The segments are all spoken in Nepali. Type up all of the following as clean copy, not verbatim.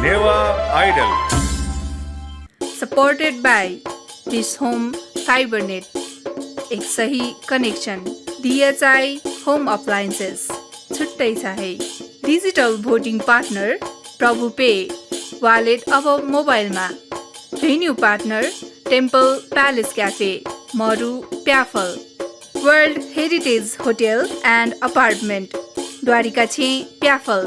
Newa idol supported by this home Fibernet एक सही कनेक्सन DHI होम अप्लायन्सेस छुट्टै चाहे digital voting partner Prabhu pay wallet अब मोबाइलमा venue partner temple palace cafe Maru प्याफल world heritage hotel and apartment Dwarika छे प्याफल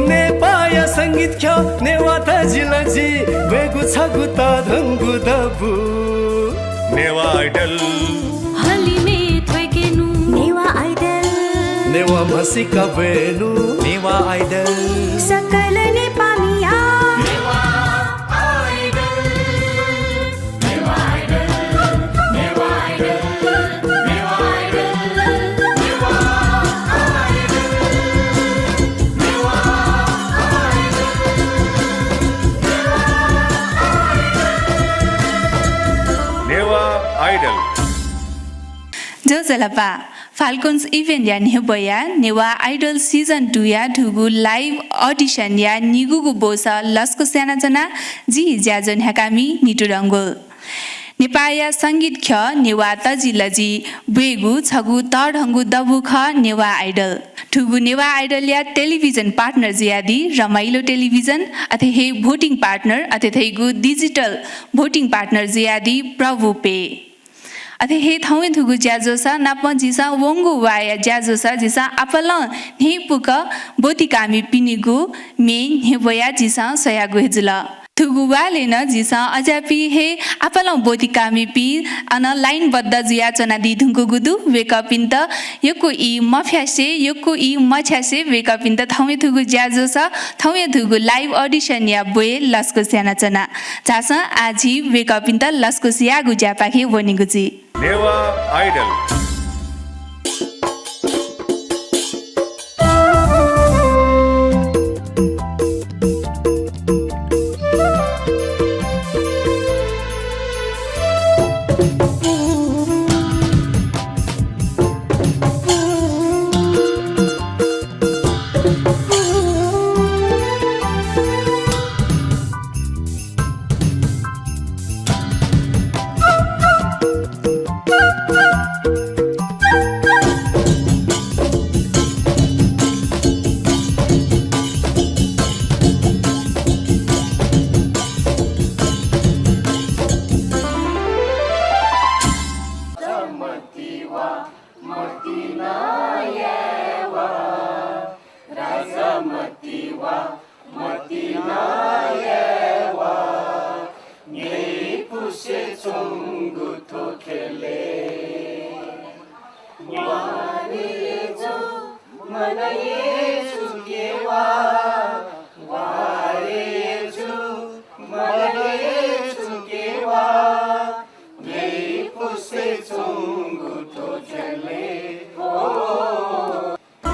नेपाया संगीत ख्या नेवा त जिलजी वेगु छगु त धंगु दबु नेवा आइडल हलिमे थ्वेकेनु नेवा आइडल नेवा मसिका बेनु नेवा आइडल सकल नेपालीया Newa idol Newa idol Newa idol Newa idol Newa idol Newa Newa Idol जो जलपा फाल्कोन्स इभेन्ट या नेबया नेवा आइडल सिजन 2 या ढुगु लाइभ अडिसन या निगुगु बोसा लस्को स्याना जना जी ज्याजन ह्याकामी निटुरङ्गो नेपाया संगीत ख नेवा तजिलजी बेगु छगु तढङ्गु दबु ख नेवा आइडल ठुगु नेवा आइडल या टेलिभिजन पार्टनर जियादी रमाइलो टेलिभिजन अथे भोटिङ पार्टनर अथेथैगु डिजिटल भोटिङ पार्टनर जियादी प्रभु पे अथे हे थौए थुगु ज्याजोसा नाप जिसा वंगु वाया ज्याजोसा जिसा आपल ने पुक बोतिकामी पिनिगु मे हेबया जिसा सयागु हेजुल थुगु वाले न जिसा अजापि हे आपल बोतिकामी पि अन लाइन बद्द जिया चना दि धुंगु गुदु वेकअप इन त यको इ मफ्यासे यको इ मछ्यासे वेकअप इन त थौए थुगु ज्याजोसा थौए थुगु लाइभ अडिसन या बोए लस्को स्याना चना जासा आजि वेकअप इन त लस्को स्यागु ज्यापाखे वनिगु जी नेवा आइडल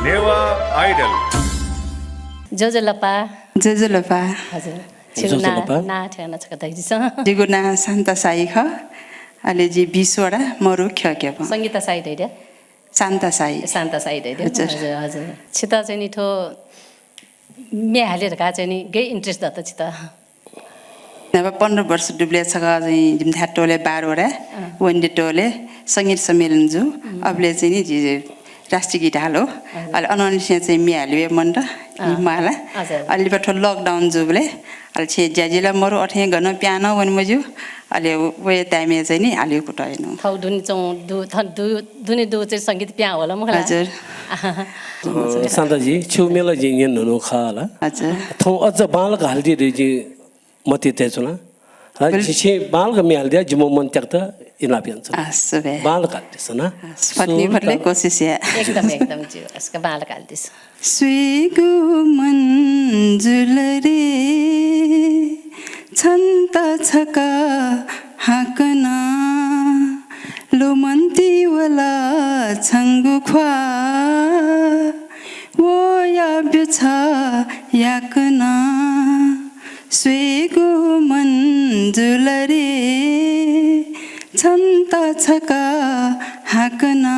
नेवा आइडल जोजलपा जजलपा हजुर छिरुना ना ठेना छ कतै छ जिगुना शान्ता साई ख अले जी 20 वडा मरु ख्याके प संगीता साइड हैदे शान्ता साई हैदे हजुर। हजुर हजुर छिता चाहिँ नि ठो मे हालेर का चाहिँ नि गे इन्ट्रेस्ट दत छिता नब 15 वर्ष डुब्ले छ चाहिँ जिम थाटोले 12 वडा वन्डे टोले संगीत सम्मेलन जु अबले चाहिँ नि राष्ट्रिय गीत हालो अहिले अननिसे चाहिँ मिहाल्वे मन र माला अलि बठो लकडाउन जुबले अलि छे ज्याजिला मरु अठे गन प्यानो वन मजु अलि वे टाइम चाहिँ नि हाल्यो कुटाइनु थौ दुनी चौ दुनी दु चाहिँ संगीत प्या होला म हजुर शान्ताजी छुमेला जिङन हुनु खाला हजुर थौ अझ बालक हाल्दि रे जी मति तेजुना छिछि बालक मिहाल्दिया जिमो मन त्यक्त इना पिन्छ असबे बालक हाल्दिस न पत्नी भरले कोशिश या एकदम जी यसका बाल काल्दिस स्वीगु मन्जुल रे छन्त छका हाकना लोमन्ती वला छङ्गु ख्वा वो या बिछा याकना स्वीगु मन्जुल रे छन्त छका हाकना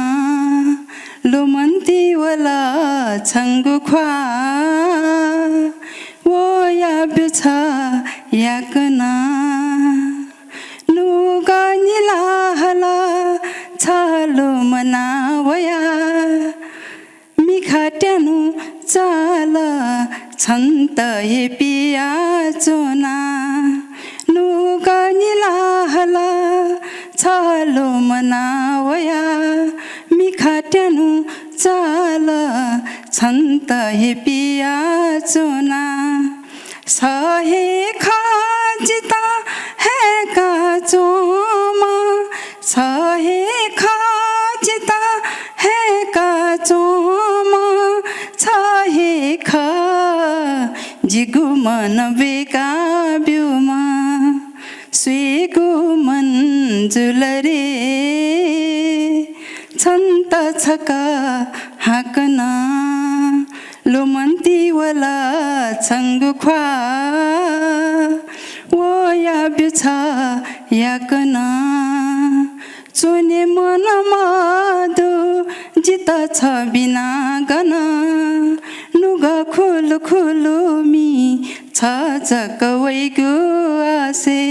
लोमन्ती वला छङ्गु ख्वा वो या बिछ याकना लुगा निला हला छालो मनावया मिखाट्यानु चाल छन्त हे पिया चोना लुगा निला हला छालो मनावया मिखाट्यानु चाल छन्त हे पिया चोना सहे खाजिता हे काचोमा सहे खाजिता हे काचोमा छहे खा जिगु मन बेका ब्युमा स्वेगु मन जुलरे छन्त छका हाकना लोमन्ती वला छङ्गु ख्वा वो या बिछ याकना चुने मन मादो जित छ बिना गन नुगा खुलु खुलु मी छ जकवैगु आसे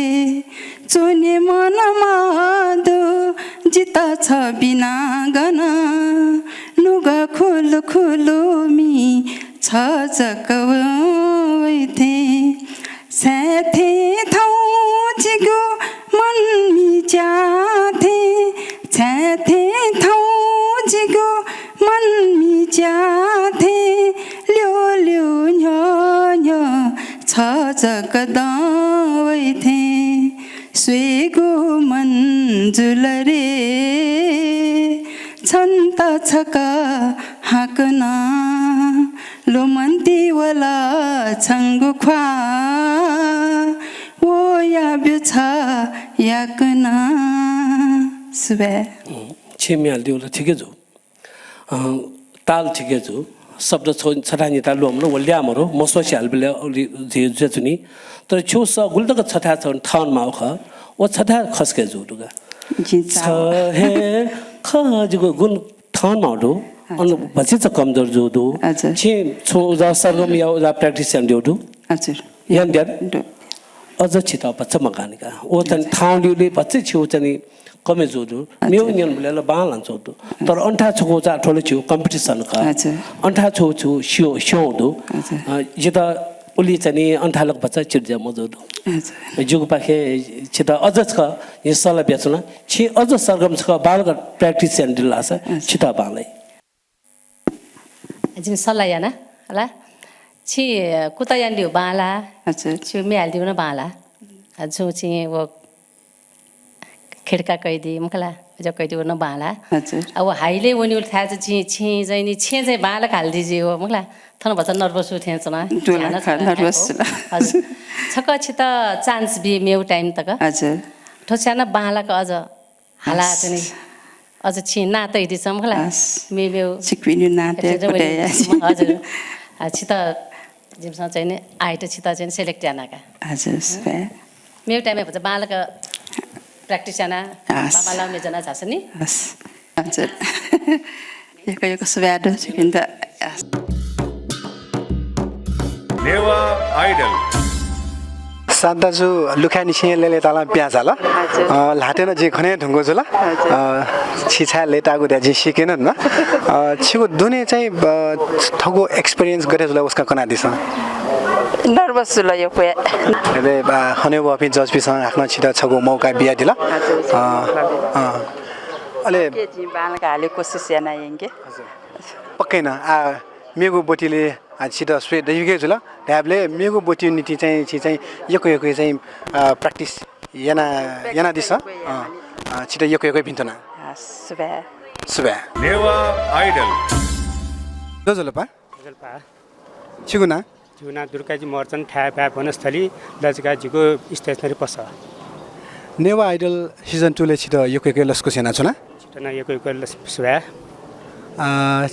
चुने मन मादो जित छ बिना गन नुगा खुलु खुलु मी छ जकवैथे साथे थाउ जिगु मन मी जाथे साथे थाउ जिगु मन मी जाथे ल्यो ल्यो न्यो न्यो छ जगदावैथे स्वेगु मन जुलरे छन्त छका हाकना लोमन्ती वला छङ्गु ख्वा वो या बिछ याकना सुबे छिमिहाल दिउला ठिकै छु ताल ठिकै छु शब्द छठानी ताल लोम न वल्यामरो मसोसी हालबले जे जचुनी तर छु स गुल्दक छठा छ ठाउन माउ ख ओ छठा खसके जुडुगा छ हे खजको गुण ठाउन माउडु अन पछि छ कमजोर जुदु छि छु जा सरगम या जा प्र्याक्टिस यान दिउडु हजुर यान द्यान अझ छिता पछ मकानिका ओ तन ठाउन दिउले पछि छु चनि कमे जोदु मेउ न्यन बलेला बालन जोदु तर अन्ठा छको जा ठोले छु कम्पिटिसन का अन्ठा छु छु शियो शियोदु जिता उली चनि अन्ठा लक बच्चा चिर्जा मजोदु जुग पाखे छिता अझ छ यो सला बेचना छि अझ सरगम छ बालक प्र्याक्टिस यान दिलास छिता बालै जिन सल्लाह याना होला छि कुता यान्दिउ बाला हजुर छु मेहाल्दिउ न बाला छु छि वो खिड्का कैदी मुखला जो कैदी न बाला हजुर अब हाइले वनि थाहा छ छि छि जैनी छि चाहिँ बाला खाल्दिजे हो मुखला थन भछ नर्भस उठे छ न नर्भस हजुर छक छि त चान्स बि मेउ टाइम तक हजुर ठोस्याना बालाको अझ हाला चाहिँ अझ छि नातै दिस मुखला मेउ सिक्विनु नाते पटे हजुर छि त जिमसँग चाहिँ नि आइट छि त चाहिँ सेलेक्ट यानाका हजुर सुबे मेउ टाइममा भन्छ बालाको प्र्याक्टिस याना बाबाला मेजना छ नि हजुर यो सुबेड सिकिन्द नेवा आइडल सादाजु लुखानी छिए लेले ताला प्याज हाल लाटेन जे खने ढुङ्गो जुल छिछा लेटागु दे जे सिकेन न छिगु दुने चाहिँ थगो एक्सपिरियन्स गरे जुल उसका कना दिस नर्भस जुल यो पे अरे खने वपि जज पिसँग आफ्नो छिटा छगो मौका बिया दिला अले के जी बालका हाले कोसिस याना यंगे पक्कै न मेगु बोटीले छिटो स्वेट युगे जुल ढ्याबले मेगु बोटी नीति चाहिँ यको चाहिँ प्र्याक्टिस याना याना दिस छिटो यको भिन्तना सुबे सुबे नेवा आइडल जजलपा छिगुना जुना दुर्गाजी मर्चन ठ्या प्या वनस्थली दाजुकाजीको स्टेसनरी पस नेवा आइडल सिजन 2 ले छिटो यको लस्को सेना छुना छिटो न यको सुबे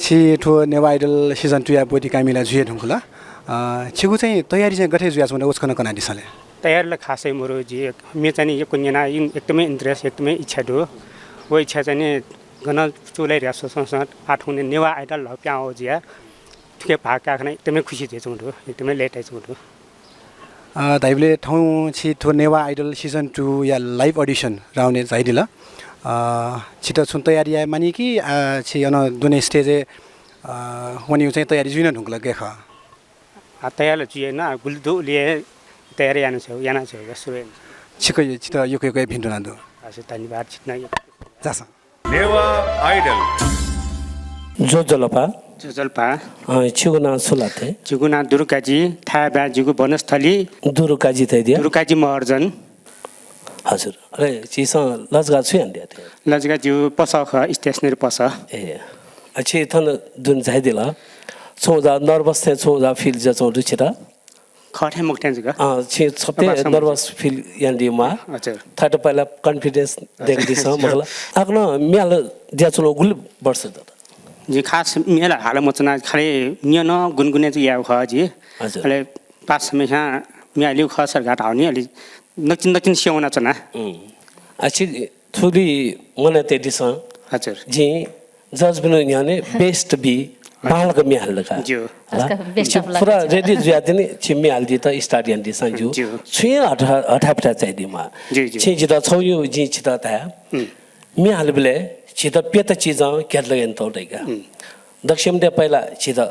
छिटो नेवा आइडल सिजन 2 या बोटी कामिला जुए ढुङ्कुला छिगु चाहिँ तयारी चाहिँ गठे जुया छ उसकन कना दिसले तयारीलाई खासै मरो जी मे चाहिँ यो कुन्याना एकदमै इन्ट्रेस्ट एकदमै इच्छा दो वो इच्छा चाहिँ गन चुलै रियासो संसद आठौने नेवा आइडल ल प्याओ जिया ठुके भाका खने एकदमै खुसी थिए चौँडो एकदमै लेट आइ चौँडो दाइबले ठाउँ छिटो नेवा आइडल सिजन 2 या लाइभ अडिसन राउने जाइदिला छिटो सुन तयारी आए मानि कि छि अन दुने स्टेज वनि चाहिँ तयारी जुइन ढुङ्ग लगे ख तयार जुए न गुल्दो लिए तयार याना छ सुरे छिको छिटो यो कोही भिन्डो नादो हजुर धन्यवाद छिट्न जास नेवा आइडल जो जलपा जलपा छिगुना सुलाते जुगुना दुर्गाजी थाबा जुगु वनस्थली दुरुकाजी थे दिया दुर्गाजी महर्जन हजुर अरे चिसा लजगा छुयान दिया थे लजगा जु पसख स्टेशनरी पस ए अच्छे थन दुन जाइदिला सोजा नर्भस थे सोजा फिल ज चौडु छिटा खठे मुक्टेन जुग छि सबै नर्भस फिल यान्दिमा हजुर थर्ड पहिला कन्फिडेन्स देख्दिस मलाई आफ्नो म्याल दिया चलो गुल वर्ष त जी खास मेला हाल मचना खाले नियन गुनगुने चाहिँ याउ खजी हजुर अले पास समेहा म्यालिउ ख सरघाट आउने अलि नचिन स्याउना चना अच्छी थोड़ी मने तेदिस हजुर जी जज बिनु याने बेस्ट बी बाल का म्याल लगा ज्यू पूरा रेडी जुयाते नि छिम्मी हाल दी त स्टाडियम दि संजु छे हटा पटा चाहिँ दिमा छे जिता छौयु जी छिता त म्याल बले छिता पेत चीज के लगेन त उठेगा दक्षिण दे पहिला छिता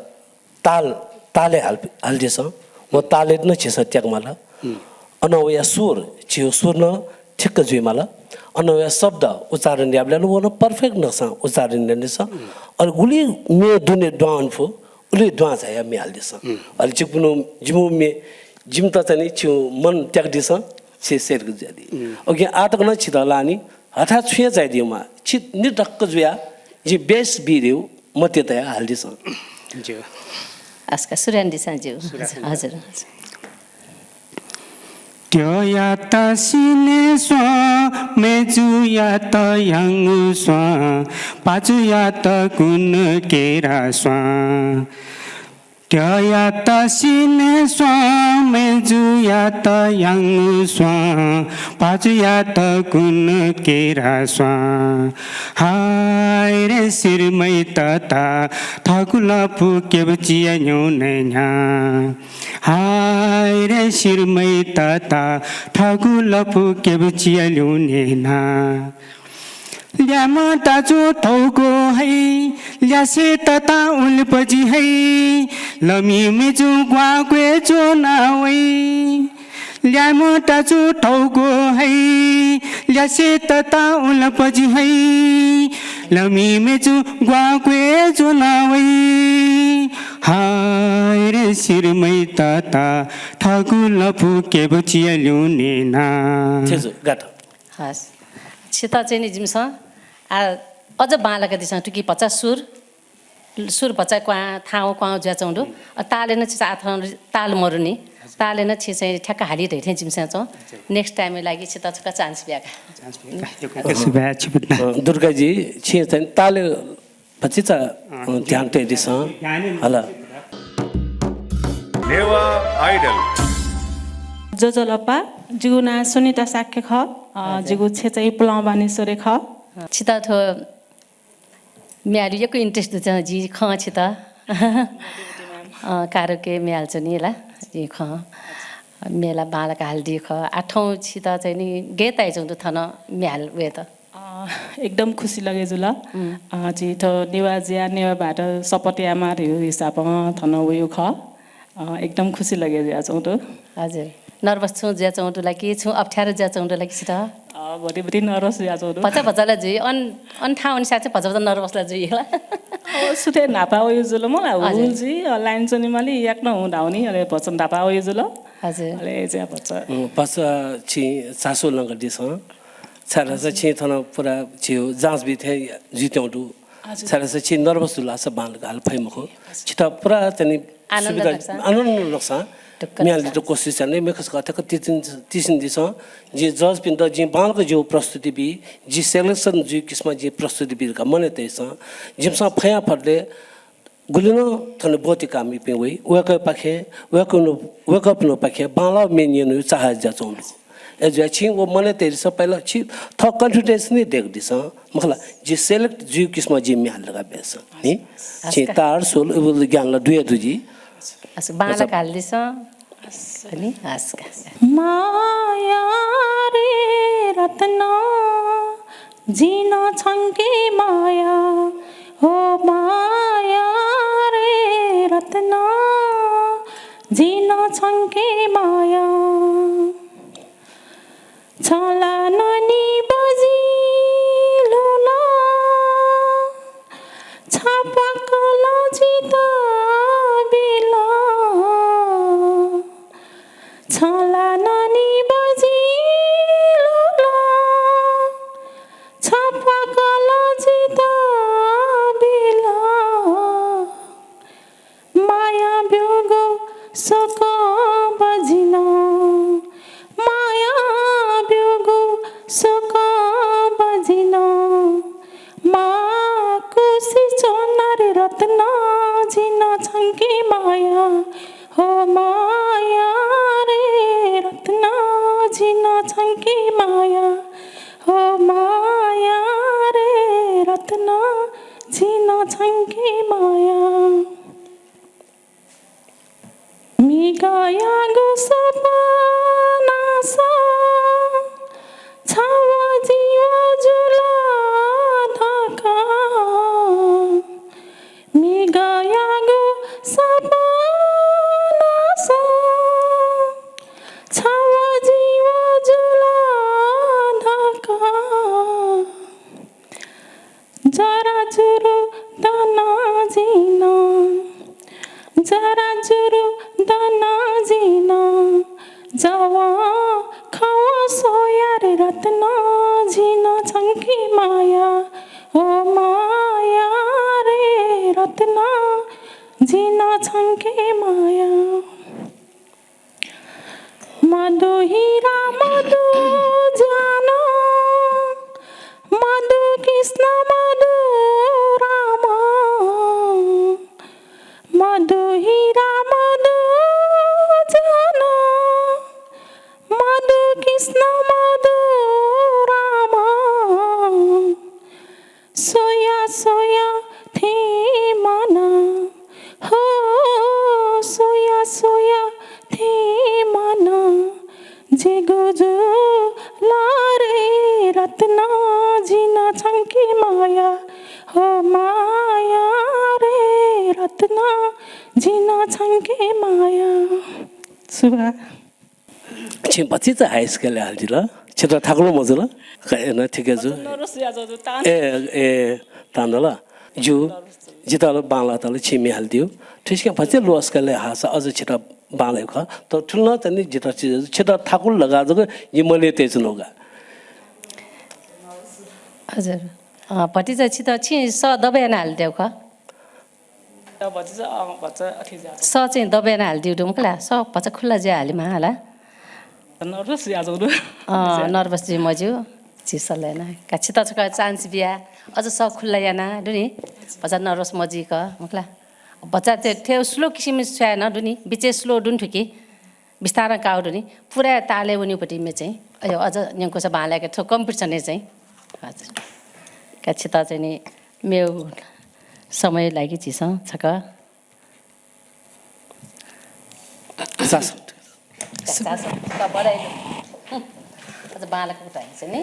ताले हाल दिस म ताले न छिस त्याग मला अनवया सुर छियो सुर न ठिक्क जुइ मला अनवया शब्द उच्चारण याबले न पर्फेक्ट नसा उच्चारण ने छ और गुली मे दुने डाउन फो उली द्वा जाया मे हाल दिस अल चिपुनु जिमु मे जिम त चाहिँ छु मन त्याग दिस से सेर गजदी ओके आतक न छिदा लानी हठा छुए जाइ दिउमा छि नि टक्क जुया जी बेस बिरिउ मते त हाल दिस ज्यू आस्का सुरेन दिसाज्यू हजुर त्यो या त सिने स्वा मेजु या त याङ स्वा पाचु या त कुन केरा स्वा त्यो या त सिने स्वा मेजु या त याङ स्वा पाचु या त कुन केरा स्वा हाय रे सिरमै तता ठकुला फुकेब चिया न्यौनैना हाय रे सिरमै तता ठकुला फुकेब चिया ल्याउनेना ल्याम दाजु ठौको है ल्यासे तता उल्पजी है लमी मेजु ग्वाग्वे जो नावै ल्याम दाजु ठौको है ल्यासे तता उल्पजी है लमी मेजु ग्वाग्वे जो नावै हाय रे सिरमै तता ठकुला फुकेब चिया ल्याउनेना तेजु गाट हस् छिता चाहिँ नि जिमस अझ बालका दिसा टुकी 50 सुर बच्चा क्वा थाउ क्वा ज्या चौँडो ताले न छिसा ताल मरुनी ताले न छि चाहिँ ठ्याक्क हालिरहेथे जिमसा चौ नेक्स्ट टाइममै लागि छिता छका चान्स ब्याका दुर्गाजी छि चाहिँ ताले पछि त ध्यान ते दिस हला नेवा आइडल जो जलपा जुगुना सुनिता साक्य ख जुगु छे चाहिँ पुलाउ बानेश्वरे ख छिता थो म्यालु यको इन्ट्रेस्ट छ जी ख छिता कारोके म्याल छ नि ला जी ख मेला बालका हाल्दी ख आठौँ छिता चाहिँ नि गेत आइजौँ त थन म्याल वे त एकदम खुसी लगे जुला जी तो नेवा जिया नेवा बाट सपटियामा रह्यो हिसाबमा थन उयो ख एकदम खुसी लगे जिया चौँ त हजुर नर्भस छु ज्या चौँटुलाई के छु अप्ठ्यारो ज्या चौँटुलाई कि छिटा भोलि नर्भस ज्या चौँटु भजालाई जुई अन ठाउँ अनुसार चाहिँ भजा नर्भसलाई जुई होला सुते नापा उयो जुलो मलाई हुलजी लाइन चनि माली याक न हुँदाउनी अरे भचन नापा उयो जुलो हजुर अरे ज्या भच पस छि सासु लंग दिस छारा से छि थन पूरा छियो जांच भी थे जित्यौटु छारा से छि नर्भस जुला सब बाल गाल फैमखो छिता पूरा तनि आनन्द लाग्छ म्यालले त कोसिस गर्ने मेखस कथा तिसिन दिस जे जज पिन त जे बालको जो प्रस्तुति बि जे सेलेक्सन जो किस्म जे प्रस्तुति बि का मने तेस जिमसा फया फडले गुलिनो थन बोति कामी पे वई वेक पाखे वेक नो पाखे बाला मेनियन चाह जा चौं एजुआ छिं वो मने तेरी सब पहला छि थ कॉन्फिडेंस नहीं देख दिस मखला जे सेलेक्ट जी किस्म जी में हाल लगा बेस नि छि तार सोल वो ज्ञान ला दुया दुजी अस बाला काल्दिस अनि आस्का माया रे रत्ना जीना छंके माया हो माया रे रत्ना जीना छंके माया छला ननी बजी लोला छापा कला जिता बिला छला ननी बजी लोला छापा कला जिता बिला माया ब्योगो सको बजिना माया ब्योगो सको बजिना माँ कुसी चोनार रत्ना जिना छंकी माया हो माया रे रत्ना जिना छंकी माया हो माया रे रत्ना जिना छंकी माया मिगाया गो सपना सा छावा जीवा जुला धाका मिगाया गो सपना सा छावा जीवा जुला धाका जरा जुरु दाना जीना जरा जुरु दाना जीना जावा खावा सोया रे रत्ना जीना छंकी माया ओ माया रे रत्ना जीना छंकी माया मधु हीरा मधु जानो मधु कृष्ण मधु रामा मधु हीरा मधु जानो मधु कृष्ण मधु रामा सोया सोया थे माना हो सोया सोया थे माना जे गुजु लारे रत्ना जीना छंकी माया हो माया रे रत्ना जीना छंकी माया सुबह छि पछि चाहिँ हाई स्कुल हाल्दिल छिटो थाक्लो मजुल न ठिकै छु ए ए तान्दल जु जितल बाला तल छिमी हाल्दियो ठिसके पछि लो स्कुल हास अझ छिटो बाले ख त ठुल्न तनि जित छिटो थाकुल लगा जग यमले तेज नोगा हजुर भतिजा छिटो छि स दबाएन हाल्देऊ ख स चाहिँ दबाएन हाल्दिउ डुम्कला स भचा खुल्ला जे हालिमा हाला नर्भस जी मज्यू चिसलेना का छिटो छ चान्स बिया अझ स खुल्ला याना दुनी भचा नर्भस मजी क मुकला बच्चा चाहिँ थियो स्लो किसिम छ्यान दुनी बिचे स्लो दुन ठुकी बिस्तारै काउ दुनी पुरा ताले उनीपट्टि मे चाहिँ अयो अझ न्यङको छ भालाको थो कम्पिटिसन चाहिँ हजुर का छिटो चाहिँ नि मेउ समय लागि चिस छक सास सास का बडाइ अझ बालाको उता हिँड्छ नि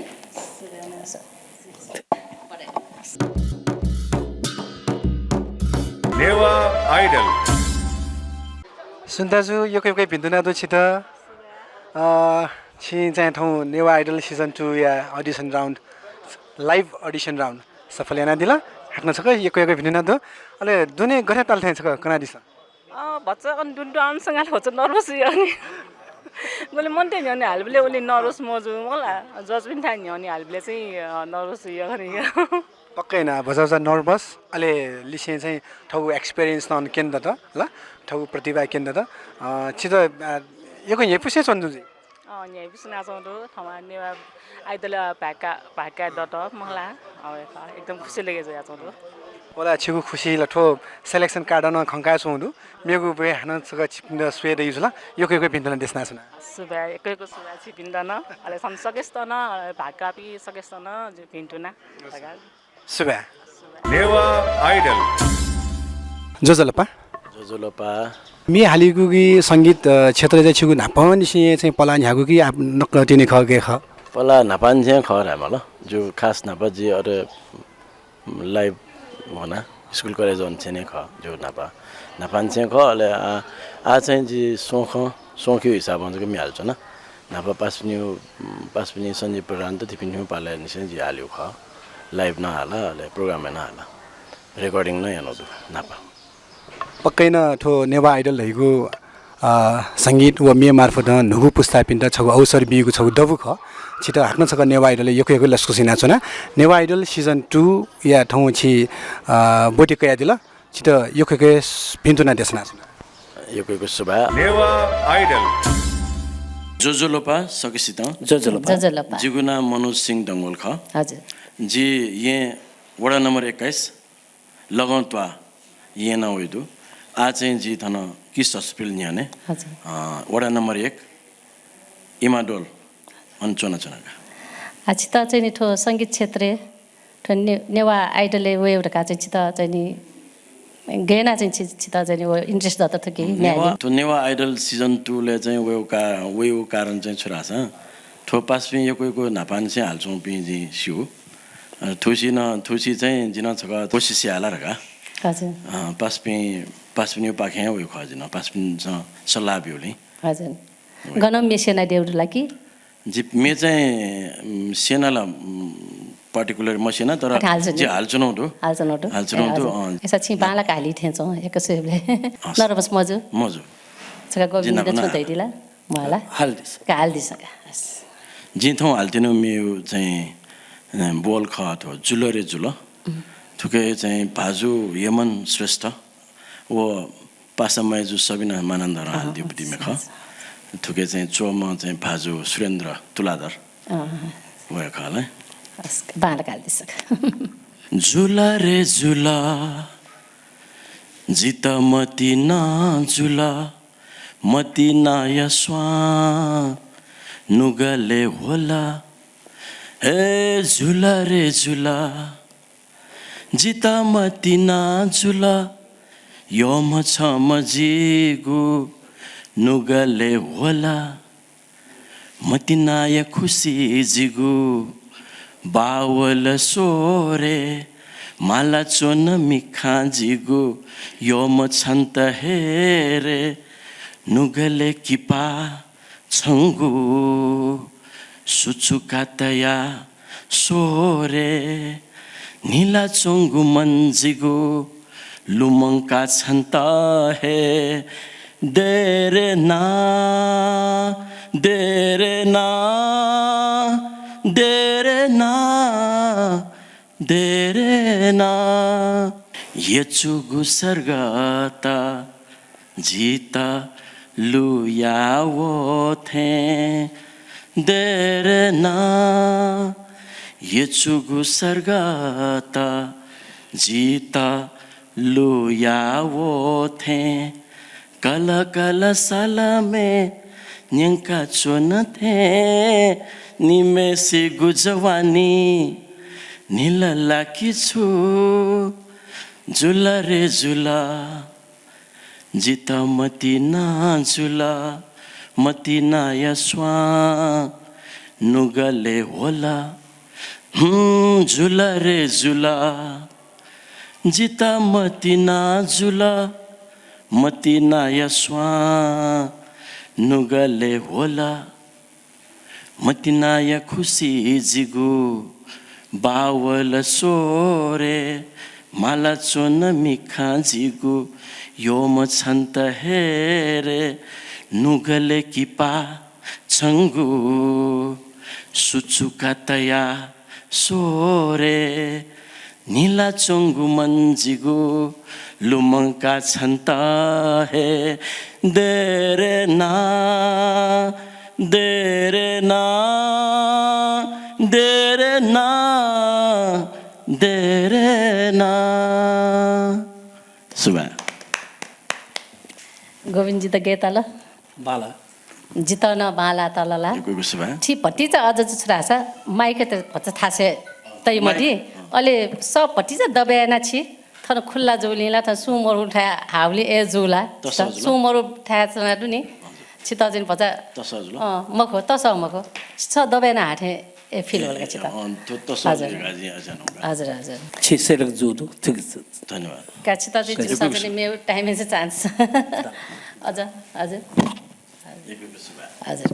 नेवा आइडल सुन्दाजु यो कोही भिन्දු나 दो छिट छि चाहिँ ठाउँ नेवा आइडल सिजन 2 या audition round live audition round सफल याना दिला हाक्न छ यो कोही भिन्දු나 दो अले दुने गरे ताल थाइ छ कना दिस बच्चा अन दुन आमसँग होच नर्भस यानी मैले मन्टे नि हालबले ओली नर्भस मजु मला जज पनि थाहा नि अनि हालबले चाहिँ नर्भस यो गरे पक्कै न भजाउजा नर्भस अले लिसे चाहिँ ठौ एक्सपिरियन्स न केन्द्र त ल ठौ प्रतिभा केन्द्र त छिटो यो यही पुसे चन्दु जी यही पुसना चन्दु थमा नेवा आइदले भाका भाका दत मला एकदम खुसी लागेछ या चन्दु ओला छिगु खुसी लठो सेलेक्सन कार्ड न खंका सुंदु मेगु बे हन सग छिपिन्द स्वे दे युला यो केको पिन्दन देशना सुना सुबा एकैको सुबा छिपिन्दैन अले सम सकेस्तन भाकापी सकेस्तन जे पिन्टुना सुबा नेवा आइडल जोजलपा मी हालिगु कि संगीत क्षेत्र चाहिँ छिगु नापन सिए चाहिँ पलान ह्यागु कि नक्तिने खगे ख पला नापान चाहिँ खरा मला जो खास नापा जी और लाइभ होना स्कुल कलेज on चाहिँ ख जो नापान चाहिँ ख अले आ चाहिँ जी सोख्यो हिसाब हुन्छ कि मिहाल्छ न नापा पास पनि सञ्जीव प्रधान त तिपिन्यु पाले निसे जी हाल्यो ख लाइभ नहाला अले प्रोग्राम नहाला रेकर्डिङ नै हेर्नु नापा पक्कै न ठो नेवा आइडल हैगु संगीत व मे मार्फत नुगु पुस्ता पिन्ट छगु अवसर बिगु छगु दबु ख छिटा हाक्न छक नेवा आइडल यको लस्कु सिना छना नेवा आइडल सिजन 2 या ठौ छि बोटे कया दिला छिटा यको पिन्तुना देशना छना यको सुबा नेवा आइडल जोजोलोपा सकेसित जोजोलोपा जिगुना मनोज सिंह डंगोल ख हजुर जी ये वडा नम्बर 21 लगौतवा ये न होइदु आ चाहिँ जी थन किस हस्पिटल न्याने हजुर वडा नम्बर 1 इमाडोल अनचोना चनाका छिता चाहिँ नि ठो सङ्गीत क्षेत्र नेवा आइडलले वे एउटा चाहिँ छिता चाहिँ नि गएन चाहिँ छिता चाहिँ नि इन्ट्रेस्ट दत थियो कि तो नेवा आइडल सिजन 2 ले चाहिँ वेउ कारण चाहिँ छोरा छ ठो पास पनि यको नापान चाहिँ हाल्छौँ पिजी सिउ थुसी चाहिँ जिन छक कोसिस हाला रका हजुर पास पनि पाखे वे खजिन पास पनि सल्लाह बिउले हजुर गनम मेसेना देउडुला कि जी मे चाहिँ सेनाला पर्टिकुलर मसिना तर जे हाल्छनौटो यसो छि बाला काली थेन्छौ एकसेबले नर्भस मजु छका गोविन्द छुदैदिला मला हाल्दिस जिथौ हाल्दिनु मेउ चाहिँ बोल ख अथवा जुलरे जुल थुके चाहिँ भाजु यमन श्रेष्ठ वो पासमय जो सबिना मानन्दर हाल्दियो बुदिमे ख थुके चाहिँ चोमा चाहिँ भाजु सुरेन्द्र तुलाधर वया खाले बाला हाल्दिस जुला रे जुला जित मति ना जुला मति ना यस्वा नुगले होला हे जुला रे जुला जिता मति ना जुला योम छ मजिगु नुगले होला मति नाय खुसी जिगु बावल सोरे माला चोन मिखा जिगु योम छन्त हेरे नुगले किपा छंगु सुचुकातया सोरे नीला चोंगु मंजिगु लुमंका छन्ता है देरे ना देरे ना देरे ना देरे ना ये चुगु सर्गता जीता लुया वो थे देरे ना ये चुगु सर्गता जीता लुया वो थे कल कल साला में न्यंका चुन थे निमे से गुजवानी नीलला की छु जुला रे जुला जिता मती ना जुला मती ना यस्वा नुगले होला जुला रे जुला जिता मती ना जुला मती ना यस्वा नुगले होला मती ना या खुशी जिगु बावल सोरे माला चोन मिखा जिगु योम छन्त हेरे नुगले किपा छंगु सुचुकातया सोरे नीला चोंगु मंजिगु लुमंका छन्ता है देरे ना देरे ना देरे ना देरे ना सुबह गोविन्दजी त गेता ल बाला जिताउन बाला तलला कोही सुबह छि भट्टी चाहिँ अझ छुरा छ माइके त भन्छ थाहा छ तै मटी अहिले सब भट्टी चाहिँ दबाएन छि थन खुल्ला जोलिला त सुमर उठा हाउले ए जोला सुमर उठा छ नि छिता जिन भन्छ मखो तस मखो छ दबाएन हाटे ए फिल होला छिता हजुर हजुर हजुर छि सेलक जुदु ठीक धन्यवाद का छिता चाहिँ सबैले मेरो टाइम चाहिँ चान्स अझ हजुर हजुर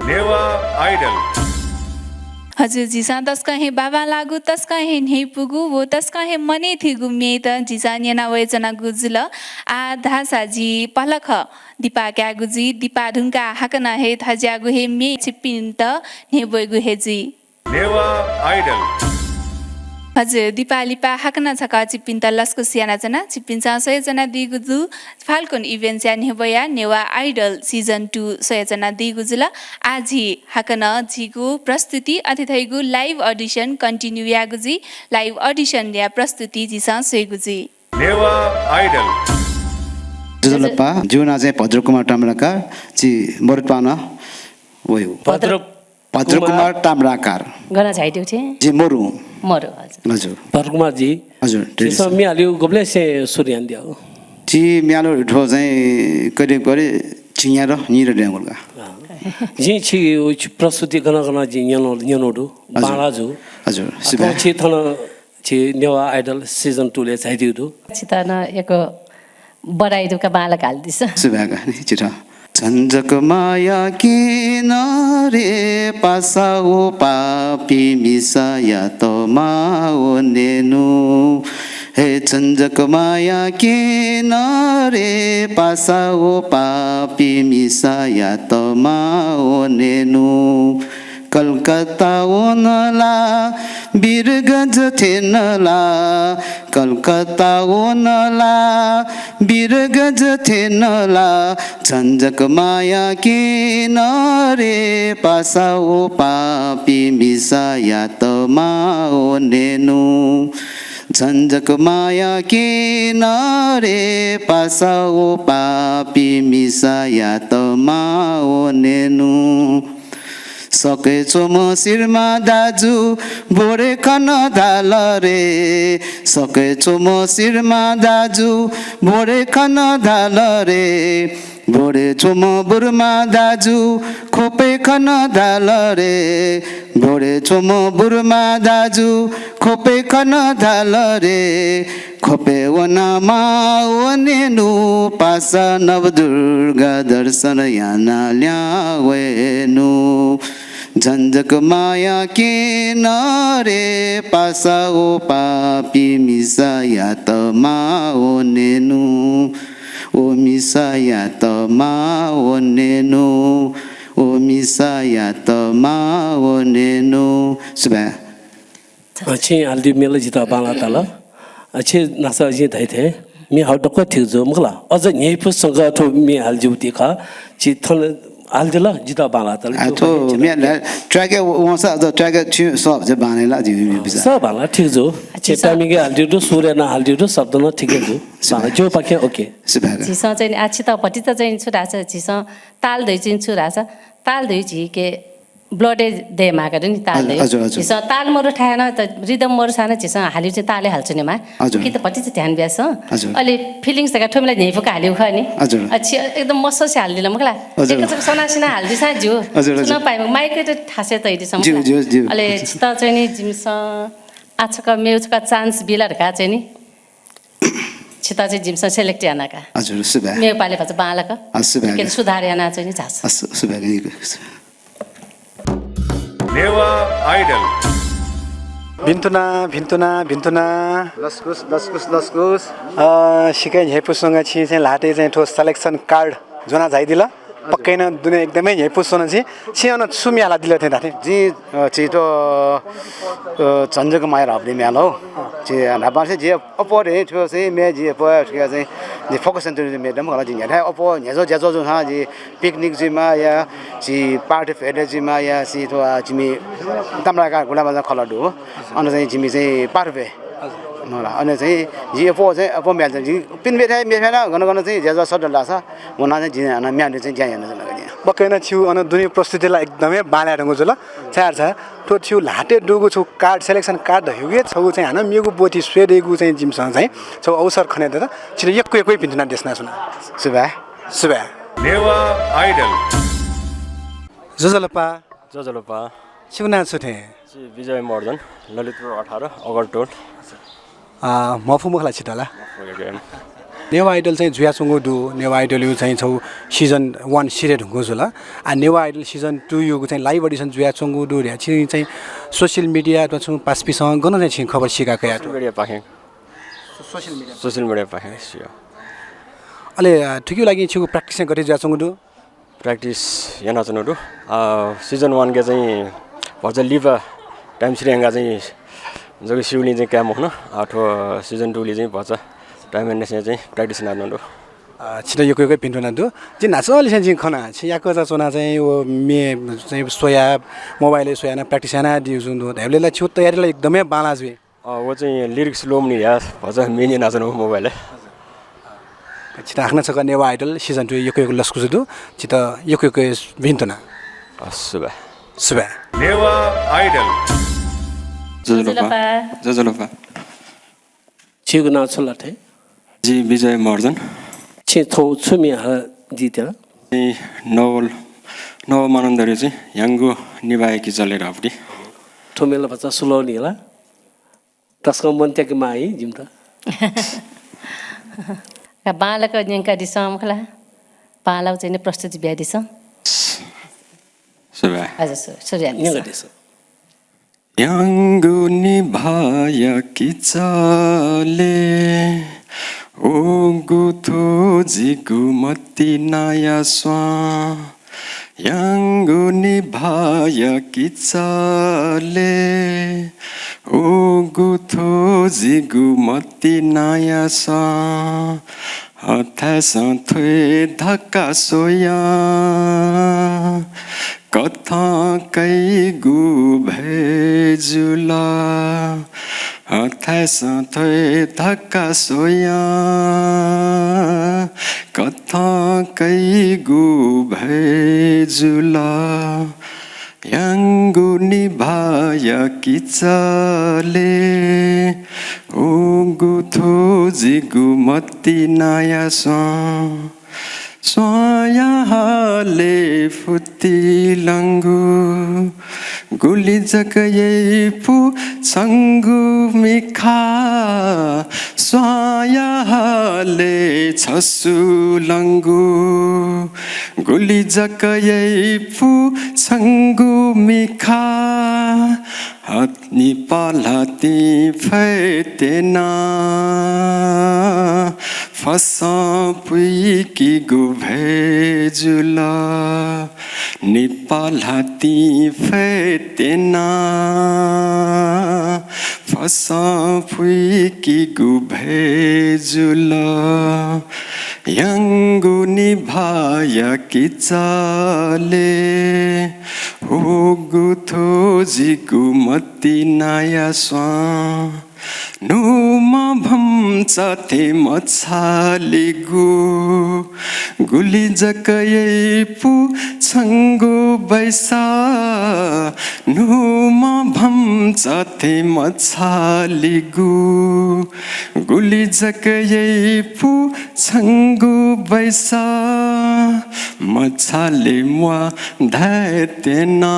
नेवा आइडल हजुर जिसा तस्का हे बाबा लागु तस्का हे नै पुगु वो तस्का हे मने थिगु मे त जिसा न्याना वयजना गुजुल आ धासाजी पलख दिपा क्या गुजी दिपा ढुङ्गा हाकना हे थाज्यागु हे मे छिपिन त ने बयगु हेजी नेवा आइडल हजुर दिपालिपा हाकना छका चिपिन्त लस्को सियाना जना चिपिन्चा 100 जना दिगुजु फाल्कन इभेन्ट या नेबया नेवा आइडल सिजन 2 100 जना दिगुजुला आजि हाकना जिगु प्रस्तुति अतिथैगु लाइभ अडिसन कन्टिन्यू यागुजी लाइभ अडिसन या प्रस्तुति जिसा सेगुजी नेवा आइडल जुलपा जुना चाहिँ भद्रकुमार टाम्राकार ची मरुटपाना वयो भद्रकुमार टाम्राकार गना छाइट्यो थे जी मोरु हजुर भद्रकुमार जी हजुर त्यसो मियालियो गबले से सूर्यान दियो जी म्यालो ठो चाहिँ करिब चिया र निर ड्याङ्गलका जी छि प्रस्तुति गना जी न्यानोडु बालाजु हजुर सिबा छि थन छि नेवा आइडल सिजन 2 ले चाहिदिउ छिता न एको बडाइदुका बालक हाल्दिस सिबाका छिटा झन्झक माया किन रे पासाओ पापी मिसाया त माओ नेनु हे झन्झक माया किन रे पासाओ पापी मिसाया त माओ नेनु कलकत्ता ओनला बिरगज थेनला कलकत्ता ओनला बिरगज थेनला झन्झक माया किन रे पासाओ पापी मिसाया त माओ नेनु झन्झक माया किन रे पासाओ पापी मिसाया त माओ नेनु सकेछु म शिरमा दाजु बोरे खन धाल रे सकेछु म शिरमा दाजु बोरे खन धाल रे बोरेछु म बुरमा दाजु खोपे खन धाल रे बोरेछु म बुरमा दाजु खोपे खन धाल रे खोपे वनमा वनेनु पासा नवदुर्गा दर्शन याना ल्यावेनु झन्झक माया किन रे पासाओ पापी मिसाया त माओ नेनु ओ मिसाया त माओ नेनु ओ मिसाया त माओ नेनु सुबा अछि हल्दी मेल जिता बाला तल अछि नासा जी धै थे मी हाउ डक थिक जो मखला अझ न्याय पुसँग थो मी हालजु तिखा छि थन हालदिल जिता बाला तल तो मी ट्र्याक वसा द ट्र्याक छु सब जे बानेला जी बिसा सब बाला ठीक जो चेता मिगे हालदिउ दु सूर्य न हालदिउ दु शब्द न ठिकै जो बाला जो पाखे ओके जिसा चाहिँ आछि त पटी त चाहिँ छुरा छ जिसा ताल दै चाहिँ छुरा छ ताल दै जी के ब्लडे दे मागा नि ताल दे जिसा ताल मरु ठाएन त रिदम मरु साना जिसा हालिउ चाहिँ ताले हाल्छ नि मा कि त पटी चाहिँ ध्यान ब्यास अहिले फिलिङ्स तका ठोमलाई नै फुका हालिउ ख नि अच्छी एकदम मस्स से हाल्दिला मखला एकच सनासिना हाल्दि सा जो सुन पाइ माइक त थासे त इदि सम अहिले त चाहिँ नि जिमस आछका मेउचका चान्स बिलरका चाहिँ नि छिता चाहिँ जिमस सेलेक्ट यानाका हजुर सुबा मेउ पाले भन्छ बालक सुबा के सुधार याना चाहिँ नि झास सुबा नेवा आइडल भिन्तुना भिन्तुना भिन्तुना लस्कुस लस्कुस लस्कुस सिकाइ हेपुसँग छि चाहिँ लाटे चाहिँ ठोस सेलेक्सन कार्ड जोना जाइदिला पक्कै न दुनिया एकदमै हेपुसँग छि अन सुमियाला दिले थे दाथे जी छिटो झन्झक माया हप्ने म्याल हो छि नापा से जे अपोरे ठो से मे जे प के चाहिँ जे फोकस सेन्टर मेडम होला जी यहाँ अपो न्याजो ज्याजो जो हा जी पिकनिक जिमा या जी पार्टी फेडे जिमा या सी तो जिमी तमराका गुला बाजा खलडु हो अन चाहिँ जिमी चाहिँ पार्फे मलाई अनि चाहिँ जी अपो चाहिँ अपो म्याच जी पिन मेथाइ मेथाइ गन गन चाहिँ ज्यादा सट लासा मना चाहिँ जी अनि म्यान चाहिँ ज्या हेर्न लाग्यो बक्कैना छिउ अनि दुनी प्रस्तुतिलाई एकदमै बाला ढङ्गो जुल चार छ तो छिउ लाटे डुगु छु कार्ड सेलेक्सन कार्ड हुगे छौ चाहिँ हान मेगु बोटी स्वेडेगु चाहिँ जिमसँग चाहिँ छौ अवसर खने त छिरे एकै पिन्टुना देशना सुना सुबा नेवा आइडल जजलपा छिउना छुथे विजय मर्दन ललितपुर 18 अगरटोल मफु मुखला छिटला नेवा आइडल चाहिँ जुयासँग दु नेवा आइडल यु चाहिँ छौ सिजन 1 सिरे ढुङ्गो जुल आ नेवा आइडल सिजन 2 युको चाहिँ लाइभ अडिसन जुयासँग दु र्या चाहिँ सोशल मिडिया अथवा छु पासपिसँग गन चाहिँ खबर सिकाको या सोशल मिडिया पाखे सियो अले ठिकै लागि छु प्र्याक्टिस गरे जुयासँग दु प्र्याक्टिस yana चनडु सिजन 1 के चाहिँ भर्च लिभ टाइम सिरेंगा चाहिँ जगे सिउली चाहिँ क्याम हुन आठो सिजन 2 ले चाहिँ भर्च टाइम एन्डसे चाहिँ प्र्याक्टिस नार्नु छिटो एकै पिन्टुना दु जे नाचो अलिसन चाहिँ खना छियाको चोना चाहिँ ओ मे चाहिँ सोया मोबाइल सोया ना प्र्याक्टिस ना दिउ जुन हेबलेला छु तयारीलाई एकदमै बाला जुए वो चाहिँ लिरिक्स लोम नि यार भर्च मेनी नाच्नु मोबाइल छिटो राख्न सक नेवा आइडल सिजन 2 एकै लस्कु जुदु छिटो एकै भिन्तुना सुबा नेवा आइडल जजलपा छिगु नाउ छलथे जी विजय मर्दन छि थौ छुमी जिते नवल मानन्दरी चाहिँ याङ्गो निभाएकी चलेर अपडी ठोमेला बच्चा सुलौनी होला तस्को मन्त्याके माई जिम त बालक न्याङ्का दिसम खला पालाउ चाहिँ प्रस्तुति बिहा दिसम सुबा हजुर सूर्य याङ्गो निभाएकी चले ओ गुथो जिगु मती नाया स्वा याङ्गो निभाएकी चले ओ गुथो जिगु मती नाया स्वा हथास थ्वे धक्का सोया कथा कै गु भेजुला हथास थ्वे धक्का सोया कथा कै गु भेजुला याङ्गु निभाएकी चले ओ गुथो जिगु मती नाया स्वायाले फुत्ती लङ्गु गुली जगये पु छङ्गु मिखा स्वायाले छसु लङ्गु गुली जगये पु छङ्गु मिखा हत्नी पालाती फैतेना फसा पुइकी गु भेजुला निपालाती फैतेना फसा पुइकी गु भेजुला याङ्गु निभाएकी चले ओ गुथो जिगु मती नाया स्वा नुमा भन्छ थे मछालिगु गुली जकयै पु छङ्गु बैसा नुमा भन्छ थे मछालिगु गुली जकयै पु छङ्गु बैसा मछाले मुआ धायतेना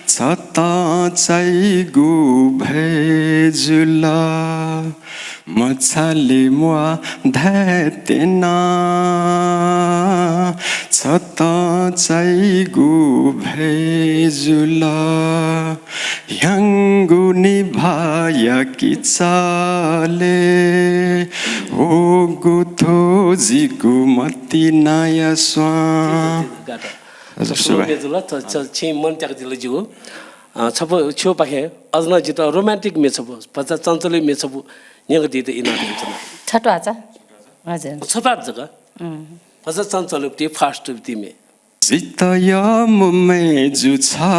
छता चाइगु भेजुला मछाले मुआ धायतेना छता चाइगु भेजुला याङ्गु निभाएकी चले ओ गुथो जिगु मती नाया स्वा छि मन त्याग दिल जिगु छप छो पाखे अजन जित रोमान्टिक मे छप पचा चञ्चली मे छप नेग दिते इना हुन्छ छटो आचा हजुर छपाट जगा पचा चञ्चली ती फास्ट ती मे जितया मुमे जुछा